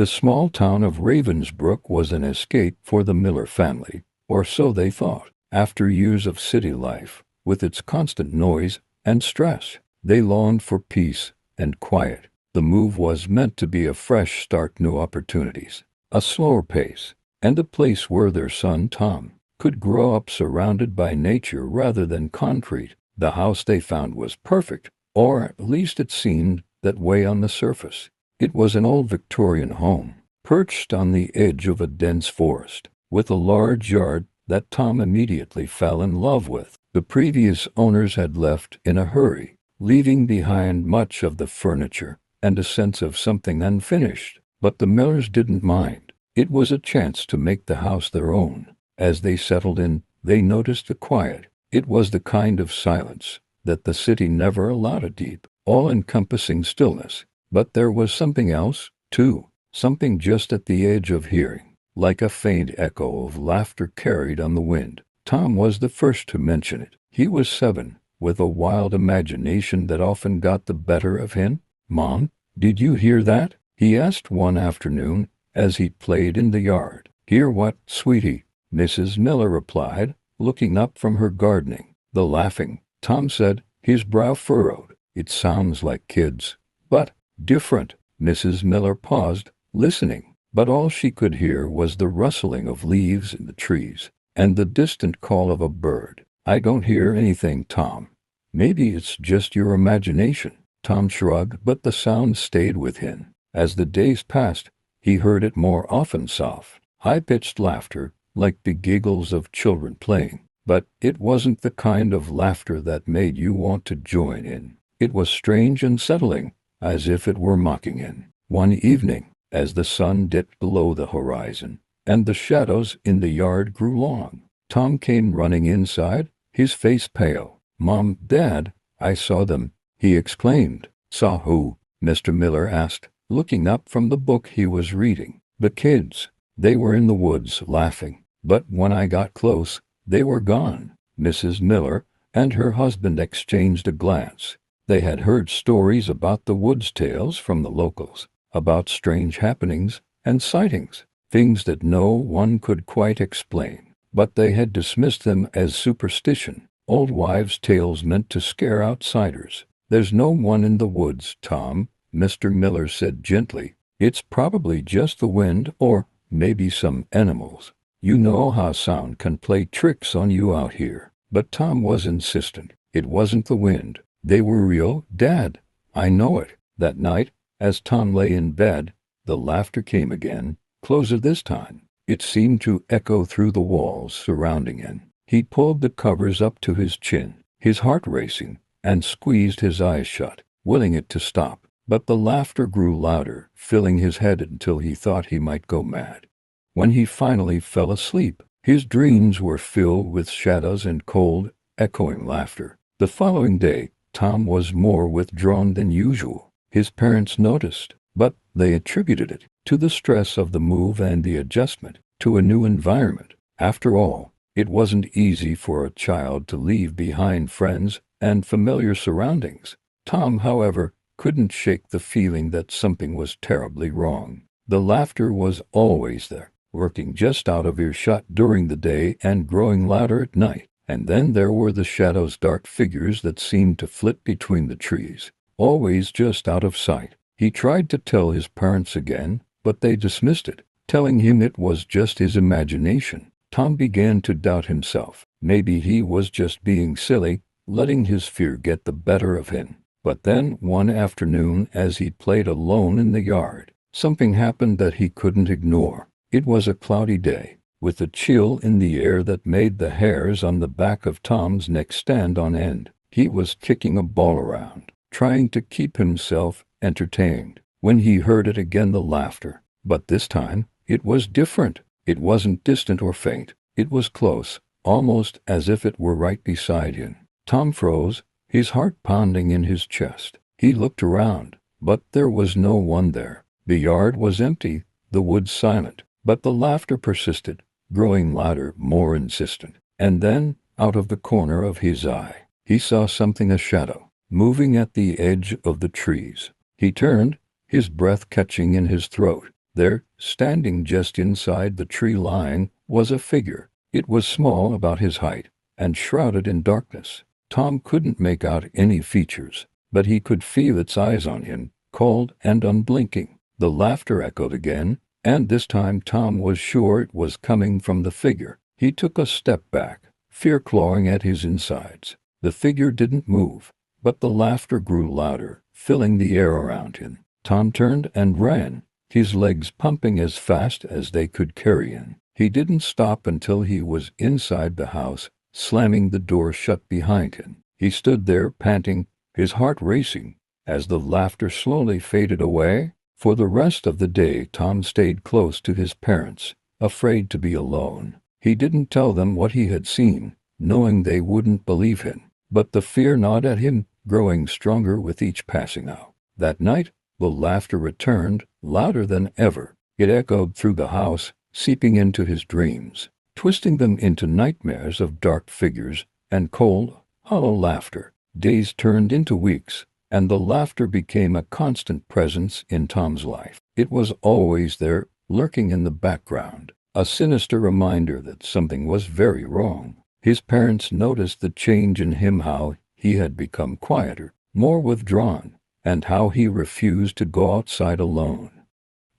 The small town of Ravensbrook was an escape for the Miller family, or so they thought. After years of city life, with its constant noise and stress, they longed for peace and quiet. The move was meant to be a fresh start, new opportunities, a slower pace, and a place where their son Tom could grow up surrounded by nature rather than concrete. The house they found was perfect, or at least it seemed that way on the surface. It was an old Victorian home, perched on the edge of a dense forest, with a large yard that Tom immediately fell in love with. The previous owners had left in a hurry, leaving behind much of the furniture and a sense of something unfinished. But the Millers didn't mind. It was a chance to make the house their own. As they settled in, they noticed the quiet. It was the kind of silence that the city never allowed, a deep, all-encompassing stillness. But there was something else, too, something just at the edge of hearing, like a faint echo of laughter carried on the wind. Tom was the first to mention it. He was 7, with a wild imagination that often got the better of him. "Mom, did you hear that?" he asked one afternoon as he played in the yard. "Hear what, sweetie?" Mrs. Miller replied, looking up from her gardening. "The laughing," Tom said, his brow furrowed. "It sounds like kids, but different." Mrs. Miller paused, listening, but all she could hear was the rustling of leaves in the trees and the distant call of a bird. "I don't hear anything, Tom. Maybe it's just your imagination." Tom shrugged, but the sound stayed with him. As the days passed, he heard it more often, soft, high-pitched laughter, like the giggles of children playing. But it wasn't the kind of laughter that made you want to join in. It was strange and settling, as if it were mocking him. One evening, as the sun dipped below the horizon, and the shadows in the yard grew long, Tom came running inside, his face pale. "Mom, Dad, I saw them," he exclaimed. "Saw who?" Mr. Miller asked, looking up from the book he was reading. "The kids. They were in the woods, laughing. But when I got close, they were gone." Mrs. Miller and her husband exchanged a glance. They had heard stories about the woods, tales from the locals, about strange happenings and sightings, things that no one could quite explain. But they had dismissed them as superstition, old wives' tales meant to scare outsiders. "There's no one in the woods, Tom," Mr. Miller said gently. "It's probably just the wind, or maybe some animals. You know how sound can play tricks on you out here." But Tom was insistent. "It wasn't the wind. They were real, Dad. I know it." That night, as Tom lay in bed, the laughter came again, closer this time. It seemed to echo through the walls surrounding him. He pulled the covers up to his chin, his heart racing, and squeezed his eyes shut, willing it to stop. But the laughter grew louder, filling his head until he thought he might go mad. When he finally fell asleep, his dreams were filled with shadows and cold, echoing laughter. The following day, Tom was more withdrawn than usual. His parents noticed, but they attributed it to the stress of the move and the adjustment to a new environment. After all, it wasn't easy for a child to leave behind friends and familiar surroundings. Tom, however, couldn't shake the feeling that something was terribly wrong. The laughter was always there, lurking just out of earshot during the day and growing louder at night. And then there were the shadows, dark figures that seemed to flit between the trees, always just out of sight. He tried to tell his parents again, but they dismissed it, telling him it was just his imagination. Tom began to doubt himself. Maybe he was just being silly, letting his fear get the better of him. But then, one afternoon, as he played alone in the yard, something happened that he couldn't ignore. It was a cloudy day, with a chill in the air that made the hairs on the back of Tom's neck stand on end. He was kicking a ball around, trying to keep himself entertained, when he heard it again, the laughter. But this time, it was different. It wasn't distant or faint. It was close, almost as if it were right beside him. Tom froze, his heart pounding in his chest. He looked around, but there was no one there. The yard was empty, the woods silent, but the laughter persisted, growing louder, more insistent. And then, out of the corner of his eye, he saw something, a shadow, moving at the edge of the trees. He turned, his breath catching in his throat. There, standing just inside the tree line, was a figure. It was small, about his height, and shrouded in darkness. Tom couldn't make out any features, but he could feel its eyes on him, cold and unblinking. The laughter echoed again, and this time Tom was sure it was coming from the figure. He took a step back, fear clawing at his insides. The figure didn't move, but the laughter grew louder, filling the air around him. Tom turned and ran, his legs pumping as fast as they could carry him. He didn't stop until he was inside the house, slamming the door shut behind him. He stood there panting, his heart racing, as the laughter slowly faded away. For the rest of the day Tom stayed close to his parents, afraid to be alone. He didn't tell them what he had seen, knowing they wouldn't believe him. But the fear gnawed at him, growing stronger with each passing hour. That night, the laughter returned, louder than ever. It echoed through the house, seeping into his dreams, twisting them into nightmares of dark figures and cold, hollow laughter. Days turned into weeks, and the laughter became a constant presence in Tom's life. It was always there, lurking in the background, a sinister reminder that something was very wrong. His parents noticed the change in him, how he had become quieter, more withdrawn, and how he refused to go outside alone.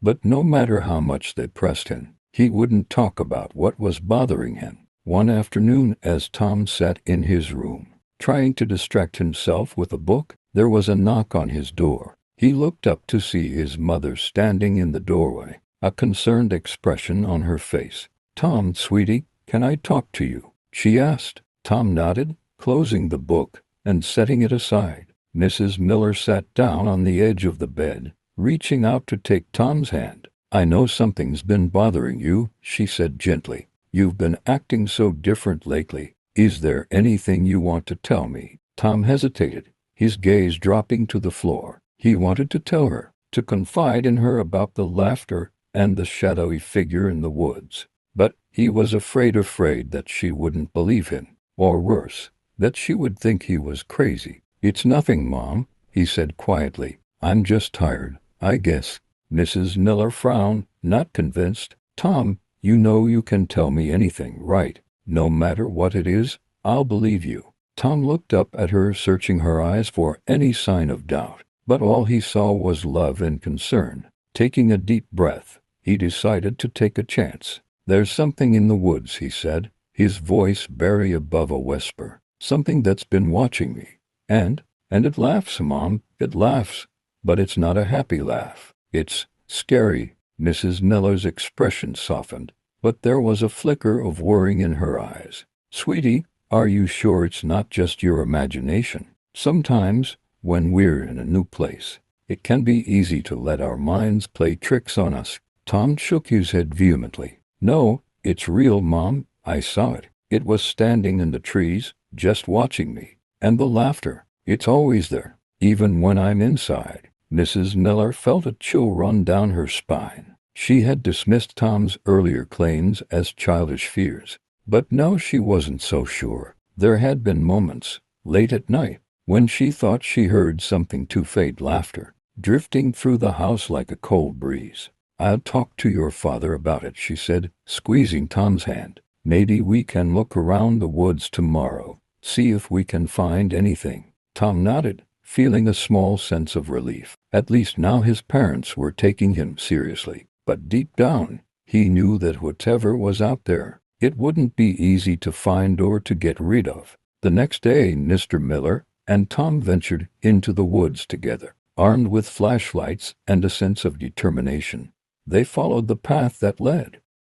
But no matter how much they pressed him, he wouldn't talk about what was bothering him. One afternoon, as Tom sat in his room, trying to distract himself with a book, there was a knock on his door. He looked up to see his mother standing in the doorway, a concerned expression on her face. "Tom, sweetie, can I talk to you?" she asked. Tom nodded, closing the book and setting it aside. Mrs. Miller sat down on the edge of the bed, reaching out to take Tom's hand. "I know something's been bothering you," she said gently. "You've been acting so different lately. Is there anything you want to tell me?" Tom hesitated, his gaze dropping to the floor. He wanted to tell her, to confide in her about the laughter and the shadowy figure in the woods. But he was afraid that she wouldn't believe him, or worse, that she would think he was crazy. "It's nothing, Mom," he said quietly. "I'm just tired, I guess." Mrs. Miller frowned, not convinced. "Tom, you know you can tell me anything, right? No matter what it is, I'll believe you." Tom looked up at her, searching her eyes for any sign of doubt, but all he saw was love and concern. Taking a deep breath, he decided to take a chance. "There's something in the woods," he said, his voice barely above a whisper. "Something that's been watching me. And it laughs, Mom, it laughs. But it's not a happy laugh. It's scary." Mrs. Miller's expression softened, but there was a flicker of worry in her eyes. "Sweetie, are you sure it's not just your imagination? Sometimes, when we're in a new place, it can be easy to let our minds play tricks on us." Tom shook his head vehemently. "No, it's real, Mom. I saw it. It was standing in the trees, just watching me. And the laughter, it's always there, even when I'm inside." Mrs. Miller felt a chill run down her spine. She had dismissed Tom's earlier claims as childish fears, but now she wasn't so sure. There had been moments, late at night, when she thought she heard something to fade laughter, drifting through the house like a cold breeze. "I'll talk to your father about it," she said, squeezing Tom's hand. "Maybe we can look around the woods tomorrow, see if we can find anything." Tom nodded, feeling a small sense of relief. At least now his parents were taking him seriously. But deep down, he knew that whatever was out there, it wouldn't be easy to find or to get rid of. The next day, Mr. Miller and Tom ventured into the woods together, armed with flashlights and a sense of determination. They followed the path that led,